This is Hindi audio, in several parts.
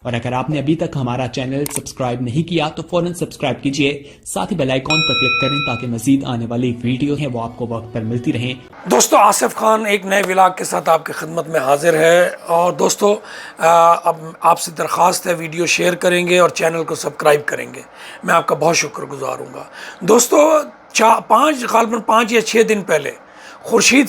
और अगर आपने अभी तक हमारा चैनल सब्सक्राइब नहीं किया तो फौरन सब्सक्राइब कीजिए, साथ ही बेल आइकॉन पर क्लिक करें ताकि मजीद आने वाली वीडियो है वो आपको वक्त पर मिलती रहें। दोस्तों, आसिफ खान एक नए व्लॉग के साथ आपकी खिदमत में हाजिर है। और दोस्तों, अब आपसे दरख्वास्त है, वीडियो शेयर करेंगे और चैनल को सब्सक्राइब करेंगे, मैं आपका बहुत शुक्रगुजार हूँगा। दोस्तों, गालबन 5 या 6 दिन पहले खुर्शीद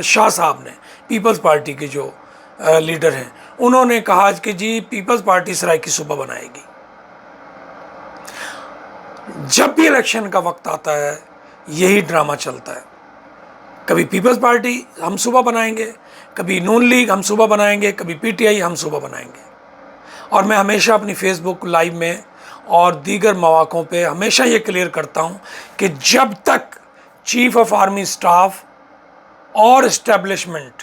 शाह साहब ने, पीपल्स पार्टी के जो लीडर हैं, उन्होंने कहा कि जी पीपल्स पार्टी सराइकी सूबा बनाएगी। जब भी इलेक्शन का वक्त आता है यही ड्रामा चलता है। कभी पीपल्स पार्टी हम सूबा बनाएंगे, कभी नून लीग हम सूबा बनाएंगे, कभी पीटीआई हम सूबा बनाएंगे। और मैं हमेशा अपनी फेसबुक लाइव में और दीगर मौक़ों पे हमेशा ये क्लियर करता हूँ कि जब तक चीफ ऑफ आर्मी स्टाफ और इस्टेब्लिशमेंट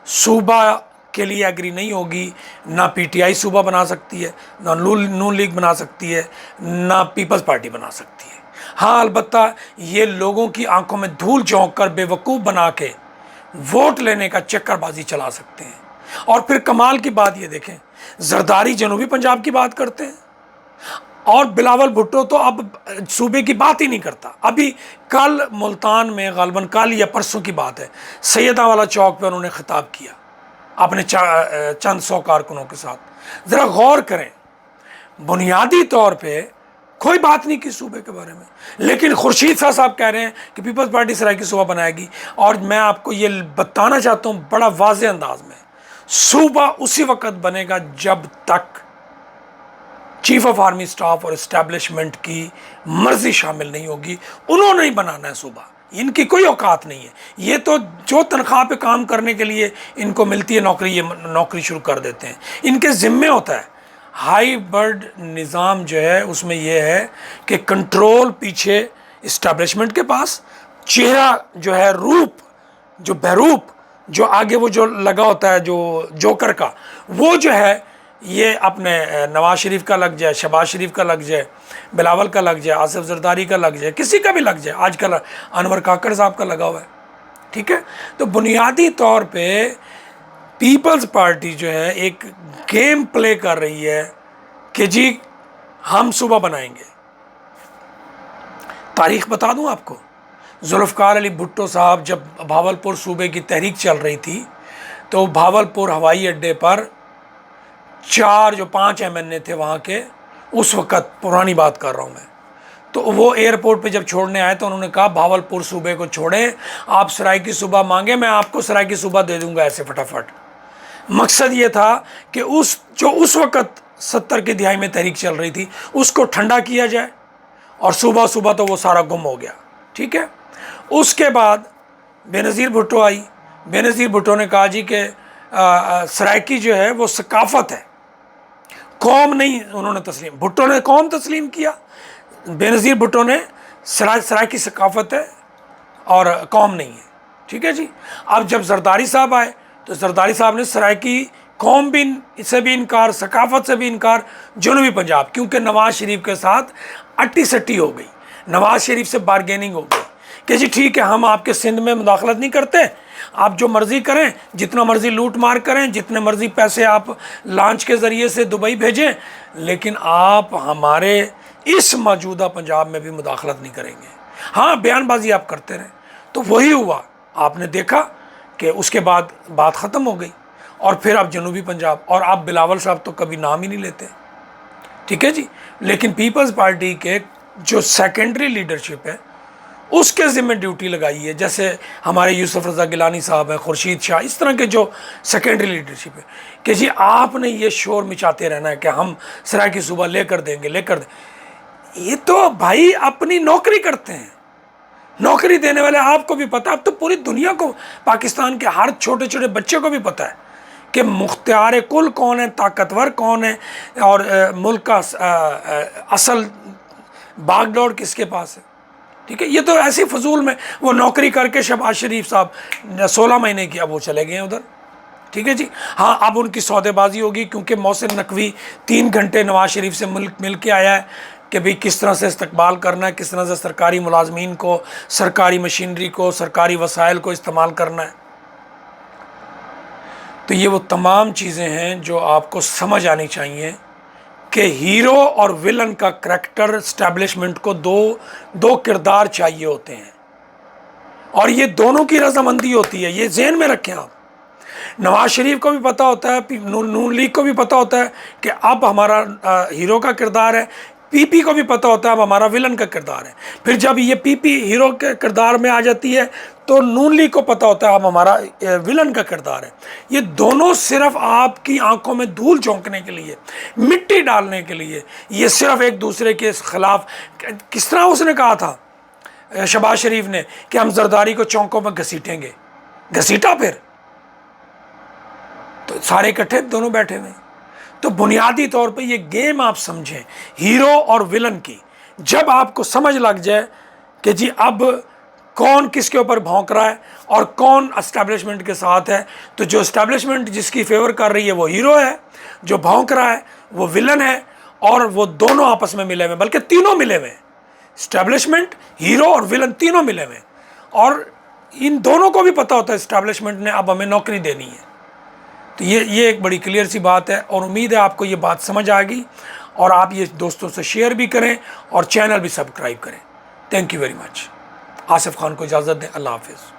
सूबा के लिए एग्री नहीं होगी, ना पीटीआई सूबा बना सकती है, ना नून लीग बना सकती है, ना पीपल्स पार्टी बना सकती है। हाँ, अलबत्ता ये लोगों की आंखों में धूल झोंक कर बेवकूफ़ बना के वोट लेने का चक्करबाजी चला सकते हैं। और फिर कमाल की बात ये देखें, जरदारी जनूबी पंजाब की बात करते हैं और बिलावल भुट्टो तो अब सूबे की बात ही नहीं करता। अभी कल मुल्तान में, गालबन कल या परसों की बात है, सैयदा वाला चौक पर उन्होंने खिताब किया अपने चंद 100 कारकुनों के साथ। ज़रा गौर करें, बुनियादी तौर पे कोई बात नहीं की सूबे के बारे में, लेकिन खुर्शीद शाह साहब कह रहे हैं कि पीपल्स पार्टी सराइकी सूबा बनाएगी। और मैं आपको ये बताना चाहता हूँ बड़ा वाज़े अंदाज में, सूबा उसी वक्त बनेगा जब तक चीफ ऑफ आर्मी स्टाफ और इस्टेब्लिशमेंट की मर्जी शामिल नहीं होगी। उन्होंने ही बनाना है सूबा, इनकी कोई औकात नहीं है। ये तो जो तनख्वाह पे काम करने के लिए इनको मिलती है नौकरी, ये नौकरी शुरू कर देते हैं। इनके ज़िम्मे होता है हाई बर्ड निज़ाम जो है, उसमें यह है कि कंट्रोल पीछे इस्टेब्लिशमेंट के पास, चेहरा जो है, रूप जो बहरूप जो आगे वो जो लगा होता है, जो जोकर का, वो जो है ये अपने नवाज शरीफ का लग जाए, शहबाज शरीफ का लग जाए, बिलावल का लग जाए, आसिफ जरदारी का लग जाए, किसी का भी लग जाए। आजकल अनवर काकड़ साहब का लगा हुआ है। ठीक है, तो बुनियादी तौर पे पीपल्स पार्टी जो है एक गेम प्ले कर रही है कि जी हम सूबा बनाएंगे। तारीख बता दूं आपको, जुल्फ़िकार अली भुट्टो साहब जब भावलपुर सूबे की तहरीक चल रही थी तो भावलपुर हवाई अड्डे पर 5 एमएनए थे वहाँ के, उस वक़्त पुरानी बात कर रहा हूँ मैं, तो वो एयरपोर्ट पे जब छोड़ने आए तो उन्होंने कहा भावलपुर सूबे को छोड़ें, आप सराइकी सूबा मांगे, मैं आपको सराइकी सूबा दे दूंगा ऐसे फटाफट। मकसद ये था कि उस वक़्त 70 की दिहाई में तहरीक चल रही थी उसको ठंडा किया जाए, और सुबह तो वो सारा गुम हो गया। ठीक है, उसके बाद बेनज़ीर भुट्टो आई। बेनज़ीर भुट्टो ने कहा जी कि सराइकी जो है वो सकाफ़त है, कौम नहीं। उन्होंने तस्लीम, भुट्टो ने कौम तस्लीम किया, बेनज़ीर भुट्टो ने सराइकी सकाफ़त है और कौम नहीं है। ठीक है जी। अब जब जरदारी साहब आए तो जरदारी साहब ने सराइकी कौम भी से भी इनकार, सकाफ़त से भी इनकार, जनूबी पंजाब, क्योंकि नवाज शरीफ के साथ अट्टी सट्टी हो गई, नवाज शरीफ से बारगेनिंग हो गई कि जी ठीक है, हम आपके सिंध में मुदाखलत नहीं करते, आप जो मर्ज़ी करें, जितना मर्ज़ी लूट मार करें, जितने मर्ज़ी पैसे आप लॉन्च के ज़रिए से दुबई भेजें, लेकिन आप हमारे इस मौजूदा पंजाब में भी मुदाखलत नहीं करेंगे। हाँ, बयानबाजी आप करते रहें। तो वही हुआ, आपने देखा कि उसके बाद बात ख़त्म हो गई। और फिर आप जनूबी पंजाब, और आप बिलावल साहब तो कभी नाम ही नहीं लेते। ठीक है जी। लेकिन पीपल्स पार्टी के जो सेकेंडरी लीडरशिप है उसके ज़िम्मे ड्यूटी लगाई है, जैसे हमारे यूसुफ रज़ा गिलानी साहब हैं, खुर्शीद शाह, इस तरह के जो सेकेंडरी लीडरशिप है कि जी आपने ये शोर मचाते रहना है कि हम सराइकी सूबा लेकर देंगे। ये तो भाई अपनी नौकरी करते हैं, नौकरी देने वाले आपको भी पता है, अब तो पूरी दुनिया को, पाकिस्तान के हर छोटे छोटे बच्चे को भी पता है कि मुख्तियार कुल कौन है, ताकतवर कौन है, और मुल्क का असल बागडोर किसके पास है। ठीक है, ये तो ऐसी फजूल में वो नौकरी करके शहबाज शरीफ साहब 16 महीने की, अब वो चले गए हैं उधर। ठीक है जी। हाँ, अब उनकी सौदेबाजी होगी, क्योंकि मोहसिन नकवी 3 घंटे नवाज शरीफ से मिल के आया है कि भाई किस तरह से इस्तकबाल करना है, किस तरह से सरकारी मुलाजमीन को, सरकारी मशीनरी को, सरकारी वसाइल को इस्तेमाल करना है। तो ये वो तमाम चीज़ें हैं जो आपको समझ आनी चाहिए कि हीरो और विलन का करैक्टर एस्टैब्लिशमेंट को दो किरदार चाहिए होते हैं, और ये दोनों की रजामंदी होती है। ये ज़हन में रखें आप। नवाज शरीफ को भी पता होता है, नून लीग को भी पता होता है कि अब हमारा हीरो का किरदार है, पीपी को भी पता होता है अब हमारा विलन का किरदार है। फिर जब ये पीपी हीरो के किरदार में आ जाती है तो नून लीग को पता होता है अब हमारा विलन का किरदार है। ये दोनों सिर्फ आपकी आंखों में धूल झोंकने के लिए, मिट्टी डालने के लिए, ये सिर्फ एक दूसरे के खिलाफ। किस तरह उसने कहा था शहबाज शरीफ ने कि हम जरदारी को चौकों में घसीटेंगे, घसीटा फिर तो सारे इकट्ठे दोनों बैठे हुए। तो बुनियादी तौर पे ये गेम आप समझें हीरो और विलन की। जब आपको समझ लग जाए कि जी अब कौन किसके ऊपर भौंक रहा है और कौन एस्टैब्लिशमेंट के साथ है, तो जो एस्टैब्लिशमेंट जिसकी फेवर कर रही है वो हीरो है, जो भौंक रहा है वो विलन है, और वो दोनों आपस में मिले हुए, बल्कि तीनों मिले हुए, एस्टैब्लिशमेंट, हीरो और विलन तीनों मिले हुए। और इन दोनों को भी पता होता है एस्टैब्लिशमेंट ने अब हमें नौकरी देनी है। तो ये एक बड़ी क्लियर सी बात है, और उम्मीद है आपको ये बात समझ आ गई, और आप ये दोस्तों से शेयर भी करें और चैनल भी सब्सक्राइब करें। Thank you very much. Asif Khan को इजाज़त दें। अल्लाह हाफिज़।